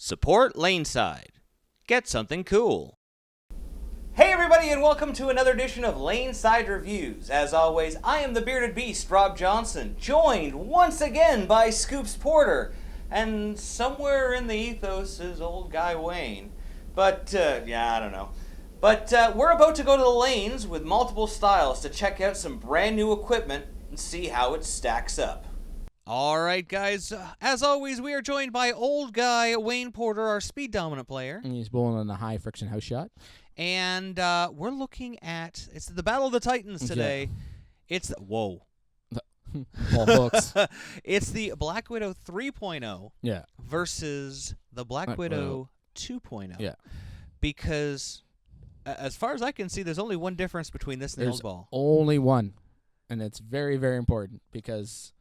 Support LaneSide. Get something cool. Hey everybody, and welcome to another edition of LaneSide Reviews. As always, I am the bearded beast, Rob Johnson, joined once again by Scoops Porter, and somewhere in the ethos is old guy Wayne. But, I don't know. But we're about to go to the lanes with multiple styles to check out some brand new equipment and see how it stacks up. All right, guys. As always, we are joined by old guy Wayne Porter, our speed dominant player. And he's bowling on the high friction house shot. And we're looking at, it's the Battle of the Titans today. Yeah. It's, whoa. Ball hooks. It's the Black Widow 3.0 versus the Black Widow 2.0. Yeah. Because, as far as I can see, there's only one difference between this and the old ball. Only one. And it's very, very important because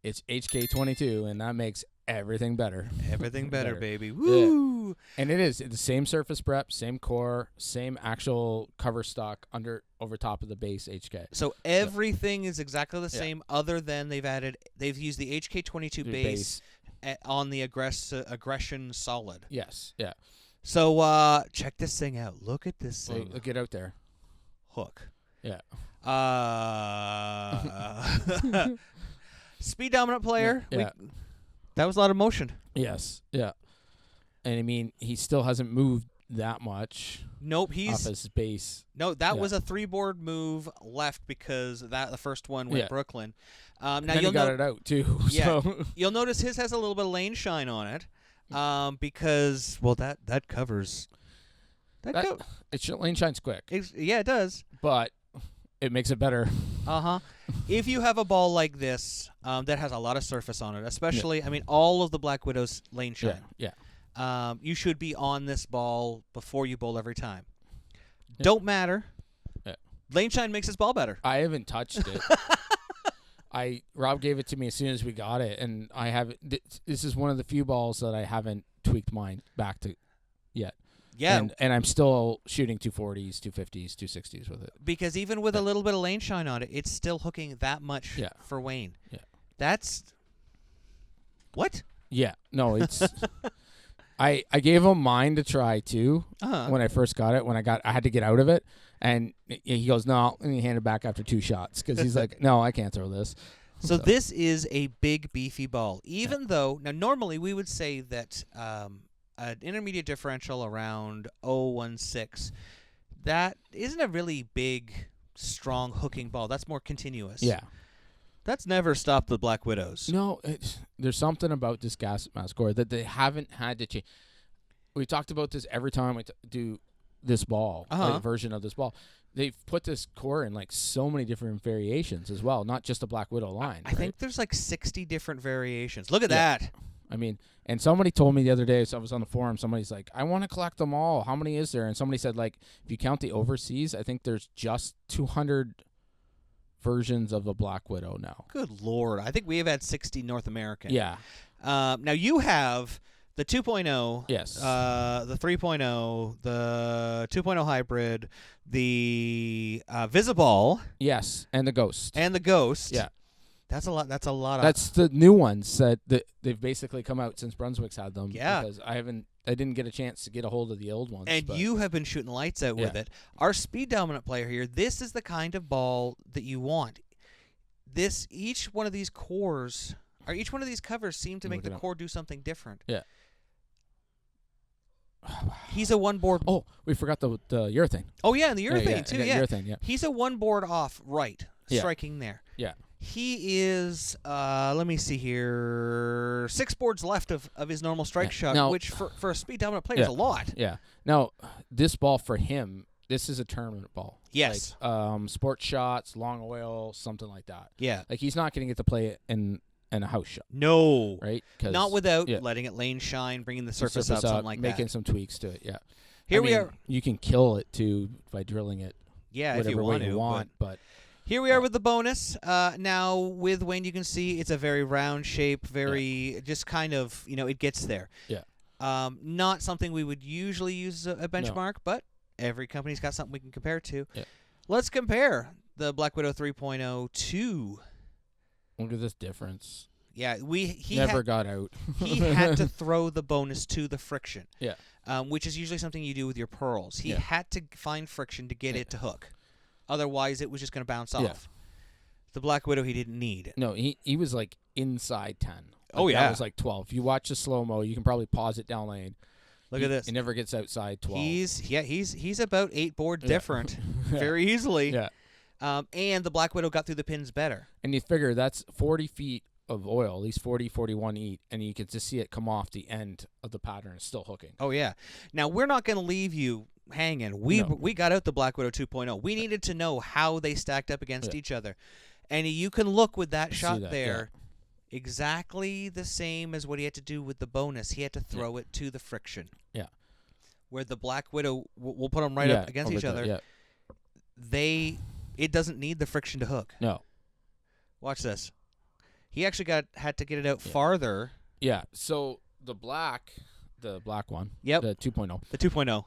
it's HK22, and that makes everything better. Everything better, baby. Woo! Yeah. And it is the same surface prep, same core, same actual cover stock over top of the base HK. So everything is exactly the same, other than they've used the HK22 base on the aggression solid. Yes. Yeah. So check this thing out. Look at this thing. Look it out there. Hook. Yeah. Speed dominant player. Yeah. That was a lot of motion. Yes. Yeah. And I mean, he still hasn't moved that much. Nope, off his base. No, that was a 3-board move left because the first one went Brooklyn. Now then he got it out too. Yeah, so. You'll notice his has a little bit of lane shine on it, because that covers. Lane shines quick. It does. But it makes it better. If you have a ball like this that has a lot of surface on it, especially, I mean, all of the Black Widow's lane shine. Yeah. You should be on this ball before you bowl every time. Yeah. Don't matter. Yeah. Lane shine makes this ball better. I haven't touched it. Rob gave it to me as soon as we got it, and I haven't. This is one of the few balls that I haven't tweaked mine back to yet. Yeah. And I'm still shooting 240s, 250s, 260s with it. Because even with a little bit of lane shine on it, it's still hooking that much for Wayne. Yeah. That's... What? Yeah. No, it's... I gave him mine to try, too, when I first got it. I had to get out of it. And he goes, no, and he handed it back after 2 shots. Because he's like, no, I can't throw this. So this is a big, beefy ball. Even though... Now, normally we would say that... an intermediate differential around 0.16, that isn't a really big, strong hooking ball. That's more continuous. Yeah. That's never stopped the Black Widows. No, there's something about this gas mask core that they haven't had to change. We talked about this every time we do this ball, like version of this ball. They've put this core in like so many different variations as well, not just the Black Widow line. I think there's like 60 different variations. Look at that. I mean, and somebody told me the other day, so I was on the forum, somebody's like, I want to collect them all. How many is there? And somebody said, like, if you count the overseas, I think there's just 200 versions of the Black Widow now. Good Lord. I think we have had 60 North American. Yeah. Now, you have the 2.0. Yes. The 3.0, the 2.0 hybrid, the Visiball. Yes, and the Ghost. Yeah. That's a lot. That's the new ones that they've basically come out since Brunswick's had them. Yeah. Because I didn't get a chance to get a hold of the old ones. And you have been shooting lights out with it. Our speed dominant player here, this is the kind of ball that you want. Each one of these cores, or each one of these covers seem to make the core do something different. Yeah. He's a one-board. Oh, we forgot the urethane. Oh, yeah, and the urethane, too. Yeah. Urethane, yeah. He's a one-board off right, striking there. Yeah. He is, let me see here, 6 boards left of his normal strike shot, now, which for a speed dominant player is a lot. Yeah. Now, this ball for him, this is a tournament ball. Yes. Like, sports shots, long oil, something like that. Yeah. Like, he's not going to get to play it in a house shot. No. Right? Not without letting it lane shine, bringing the surface up, something like making some tweaks to it, yeah. Here we are. You can kill it, too, by drilling it. Yeah, whatever if you want, but here we are with the bonus. Now, with Wayne, you can see it's a very round shape, just kind of, it gets there. Yeah. Not something we would usually use as a benchmark, but every company's got something we can compare to. Yeah. Let's compare the Black Widow 3.0 to... Look at this difference. Yeah, he never got out. he had to throw the bonus to the friction. Yeah. Which is usually something you do with your pearls. He Yeah. had to find friction to get it to hook. Otherwise, it was just going to bounce Yeah. off. The Black Widow, he didn't need. No, he was like inside 10. Oh, yeah. That was like 12. If you watch the slow-mo, you can probably pause it down lane. Look at this. It never gets outside 12. He's about 8 boards different very easily. Yeah. And the Black Widow got through the pins better. And you figure that's 40 feet of oil, at least 40, 41 eat, and you can just see it come off the end of the pattern. It's still hooking. Oh, yeah. Now, we're not going to leave you hanging. We got out the Black Widow 2.0. We needed to know how they stacked up against each other. And you can look with that shot there. Exactly the same as what he had to do with the bonus. He had to throw it to the friction. Yeah. Where the Black Widow, we'll put them right up against each other. Yeah. It doesn't need the friction to hook. No. Watch this. He actually had to get it out farther. Yeah. So the black one. Yep. The 2.0. The 2.0.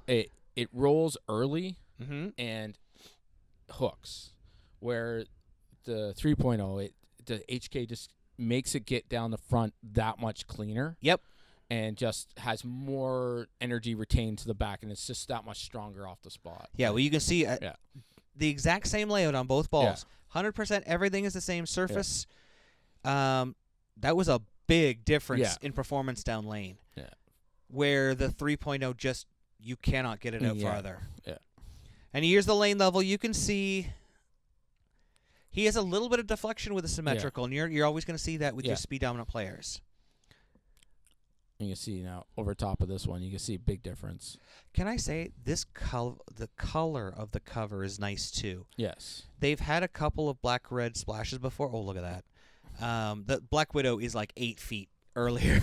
It rolls early and hooks, where the 3.0 the HK just makes it get down the front that much cleaner. Yep. And just has more energy retained to the back, and it's just that much stronger off the spot. Yeah, well, you can see the exact same layout on both balls. 100%, everything is the same surface. Yeah. That was a big difference in performance down lane. Yeah. Where the 3.0 just, you cannot get it out farther. Yeah. And here's the lane level. You can see he has a little bit of deflection with the symmetrical, and you're always going to see that with your speed dominant players. You can see now over top of this one, you can see a big difference. Can I say the color of the cover is nice too? Yes. They've had a couple of black-red splashes before. Oh, look at that. The Black Widow is like 8 feet earlier.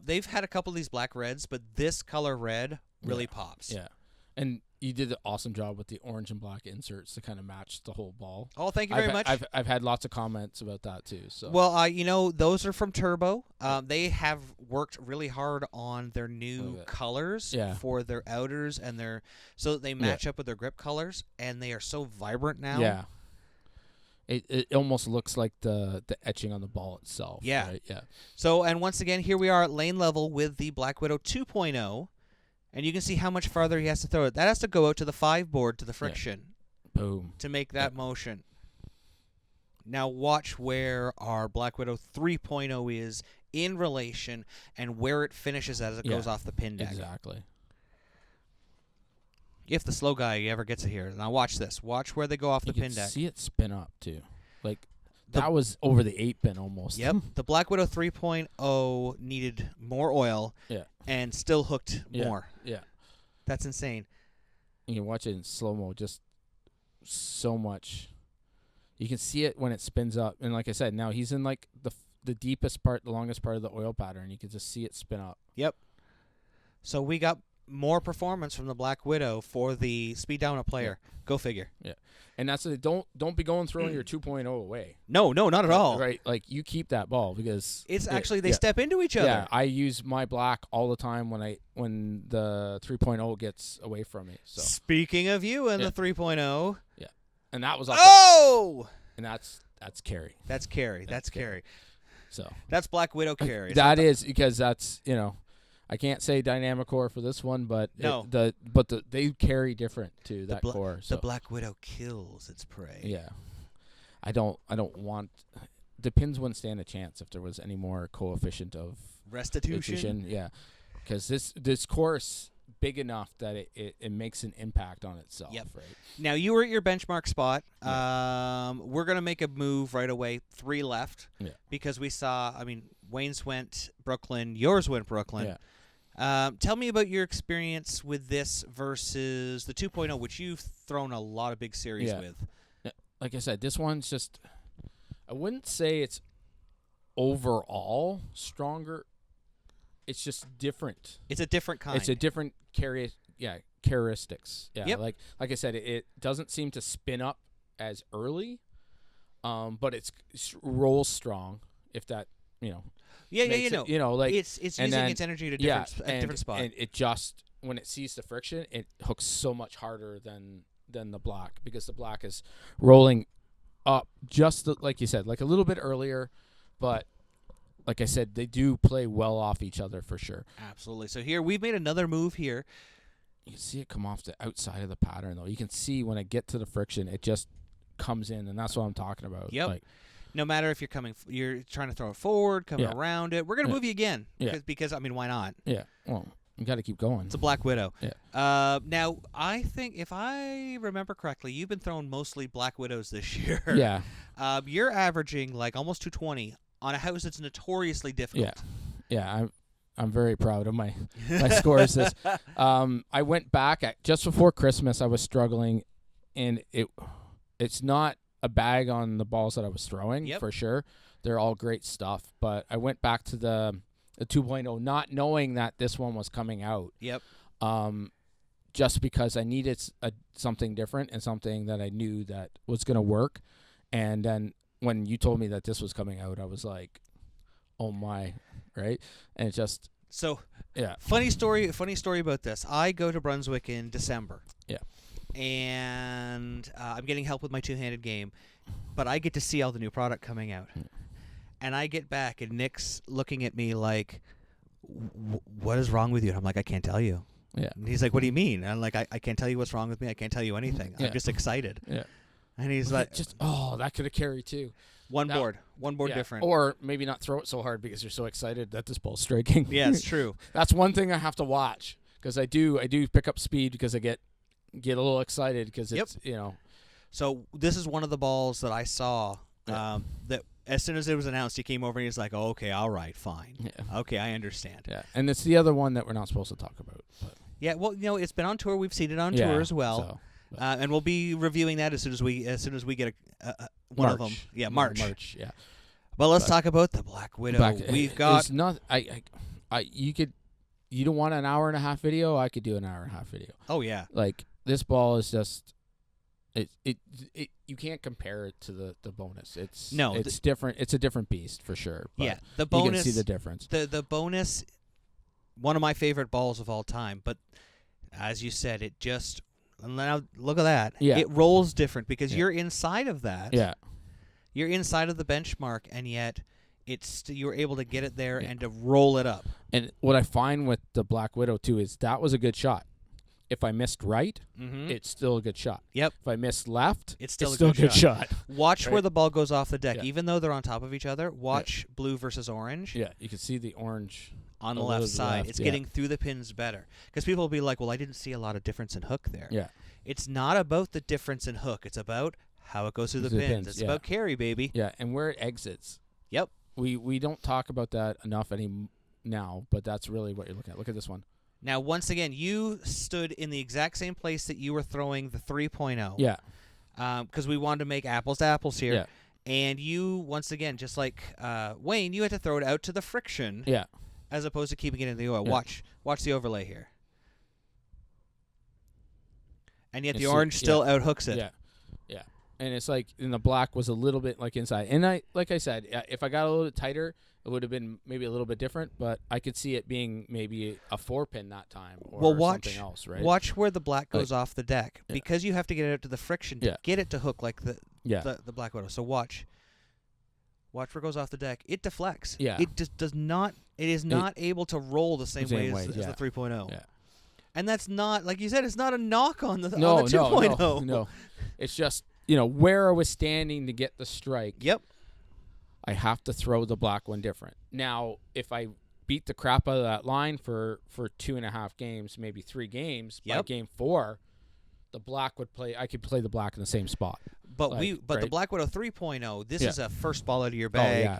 They've had a couple of these black-reds, but this color red really pops. Yeah. And you did an awesome job with the orange and black inserts to kind of match the whole ball. Oh, thank you very much. I've had lots of comments about that too. So well, those are from Turbo. They have worked really hard on their new colors for their outers and so that they match up with their grip colors, and they are so vibrant now. Yeah. It almost looks like the etching on the ball itself. Yeah. Right? Yeah. So, and once again, here we are at lane level with the Black Widow 2.0. And you can see how much farther he has to throw it. That has to go out to the 5 board to the friction. Boom. To make that motion. Now watch where our Black Widow 3.0 is in relation and where it finishes as it goes off the pin deck. Exactly. If the slow guy ever gets it here. Now watch this. Watch where they go off the pin deck. See it spin up too. Like that was over the 8-pin almost. Yep. The Black Widow 3.0 needed more oil and still hooked more. Yeah. That's insane. You can watch it in slow-mo, just so much. You can see it when it spins up. And like I said, now he's in like the deepest part, the longest part of the oil pattern. You can just see it spin up. Yep. So we got more performance from the Black Widow for the speed dominant player. Yeah. Go figure. Yeah. And that's it. Don't be going throwing your 2.0 away. No, not at all. Right. Like you keep that ball because it's actually they step into each other. Yeah. I use my black all the time when the 3.0 gets away from me. So speaking of you and the 3.0. Yeah. And that was and that's carry. That's carry. That's carry. So that's Black Widow carry. That is because that's I can't say dynamic core for this one, but they carry different too. That core. So. The Black Widow kills its prey. Yeah, I don't want. The pins wouldn't stand a chance if there was any more coefficient of restitution. Yeah, because this course big enough that it makes an impact on itself. Yep. Right. Now you were at your benchmark spot. Yeah. We're gonna make a move right away. 3 left. Yeah. Because we saw. I mean, Wayne's went Brooklyn. Yours went Brooklyn. Yeah. Tell me about your experience with this versus the 2.0, which you've thrown a lot of big series with. Like I said, this one's just, I wouldn't say it's overall stronger. It's just different. It's a different kind. It's a different characteristics. Yeah. Yep. Like I said, it doesn't seem to spin up as early, but it rolls strong. If that, Yeah, like it's using its energy to different spot. And it just when it sees the friction, it hooks so much harder than the black because the black is rolling up just like you said, like a little bit earlier, but like I said, they do play well off each other for sure. Absolutely. So here we've made another move here. You can see it come off the outside of the pattern, though. You can see when I get to the friction, it just comes in, and that's what I'm talking about. Yep. Like, no matter if you're trying to throw it forward, coming Yeah. around it. We're going to move you again. Yeah. Because, I mean, why not? yeah. Well, you got to keep going. It's a Black Widow. Yeah. Now, I think, if I remember correctly, you've been throwing mostly Black Widows this year. Yeah. You're averaging like almost 220 on a house that's notoriously difficult. Yeah. I'm very proud of my scores. I went back just before Christmas. I was struggling, and it's not a bag on the balls that I was throwing for sure. They're all great stuff, but I went back to the 2.0, not knowing that this one was coming out. Yep. Just because I needed something different and something that I knew that was going to work. And then when you told me that this was coming out, I was like, oh my, right? And it just... So, yeah. Funny story about this. I go to Brunswick in December. Yeah. And I'm getting help with my two-handed game, but I get to see all the new product coming out. And I get back, and Nick's looking at me like, what is wrong with you? And I'm like, I can't tell you. Yeah. And he's like, what do you mean? And I'm like, I can't tell you what's wrong with me. I can't tell you anything. Yeah. I'm just excited. Yeah. And he's like, that could have carried too. One board different. Or maybe not throw it so hard because you're so excited that this ball's striking. Yeah, it's true. That's one thing I have to watch, because I do pick up speed because I get a little excited because it's, So this is one of the balls that I saw that as soon as it was announced, he came over and he's like, oh, okay, all right, fine. Yeah. Okay, I understand. Yeah, and it's the other one that we're not supposed to talk about. But. Yeah, well, it's been on tour. We've seen it on tour as well. And we'll be reviewing that as soon as we get one of them. Yeah, March. Yeah. Well, let's talk about the Black Widow. We've got. It's not. You don't want an hour and a half video? I could do an hour and a half video. Oh yeah. Like, this ball is just. You can't compare it to the bonus. It's different. It's a different beast for sure. But yeah, the bonus. You can see the difference. The bonus, one of my favorite balls of all time. But as you said, it just. Now look at that. Yeah. It rolls different because you're inside of that. Yeah. You're inside of the benchmark, and yet you're able to get it there and to roll it up. And what I find with the Black Widow too is that was a good shot. If I missed right, it's still a good shot. Yep. If I missed left, it's still a good shot. Watch where the ball goes off the deck. Even though they're on top of each other, watch blue versus orange. Yeah, you can see the orange on the left side. It's getting through the pins better. Because people will be like, well, I didn't see a lot of difference in hook there. Yeah. It's not about the difference in hook. It's about how it goes through the pins. It's about carry, baby. Yeah, and where it exits. Yep. We don't talk about that enough now, but that's really what you're looking at. Look at this one. Now, once again, you stood in the exact same place that you were throwing the 3.0. Yeah. Because we wanted to make apples to apples here. Yeah. And you, once again, just like Wayne, you had to throw it out to the friction. Yeah. As opposed to keeping it in the oil. Yeah. Watch the overlay here. And yet the orange still outhooks it. Yeah. Yeah. And it's like, and the black was a little bit like inside. And like I said, if I got a little bit tighter, it would have been maybe a little bit different, but I could see it being maybe a 4-pin that time or something else, right? Watch where the black goes off the deck because you have to get it out to the friction to get it to hook like the Black Widow. So watch where it goes off the deck. It deflects. Yeah. It just does not. It is not able to roll the same way as the 3.0. Yeah. And that's not, like you said, it's not a knock on the 2.0. No. It's just, where I was standing to get the strike. Yep. I have to throw the black one different. Now, if I beat the crap out of that line for 2.5 games, maybe 3 games, by game 4, the black would play. I could play the black in the same spot. But the Black Widow 3.0, this is a first ball out of your bag. Oh,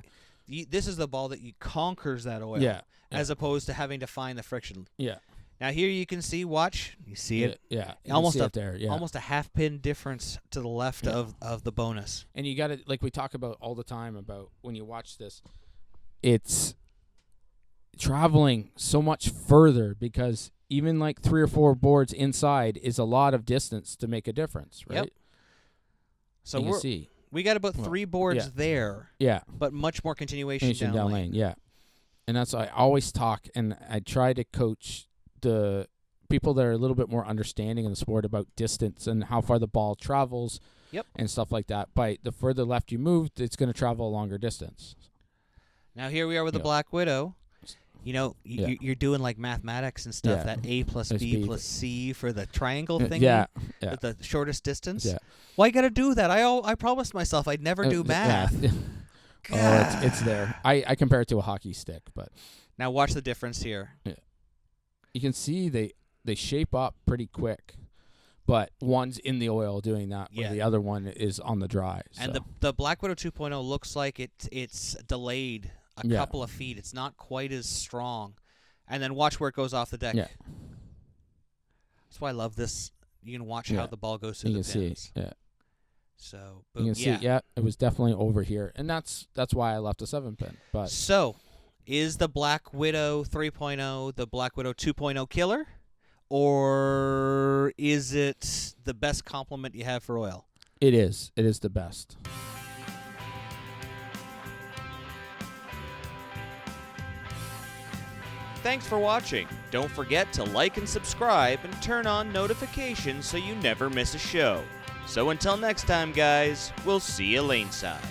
yeah. This is the ball that conquers that oil, as opposed to having to find the friction. Yeah. Now here you can see. Watch, you see it. Yeah. Almost there. Yeah. Almost a half-pin difference to the left of the bonus. And you got to, like we talk about all the time about when you watch this, it's traveling so much further because even like 3 or 4 boards inside is a lot of distance to make a difference, right? Yep. So we got about 3 boards there. Yeah. But much more continuation down lane. Yeah. And that's I always talk and I try to coach the people that are a little bit more understanding in the sport about distance and how far the ball travels and stuff like that. By the further left you move, it's going to travel a longer distance. Now here we are with the Black Widow. You know, you're doing like mathematics and stuff. Yeah. That A plus B plus C for the triangle thing. Yeah. With the shortest distance. Yeah. Why you got to do that? I promised myself I'd never do math. Oh, it's there. I compare it to a hockey stick, but now watch the difference here. Yeah. You can see they shape up pretty quick, but one's in the oil doing that, where the other one is on the dry. And so. the Black Widow 2.0 looks like it's delayed a couple of feet. It's not quite as strong. And then watch where it goes off the deck. Yeah. That's why I love this. You can watch how the ball goes through the pins. You can see, So, you can see, it was definitely over here, and that's why I left a 7-pin. But so, is the Black Widow 3.0 the Black Widow 2.0 killer, or is it the best complement you have for oil? it is the best. Thanks for watching. Don't forget to like and subscribe and turn on notifications so you never miss a show. So until next time, guys, we'll see you laneside.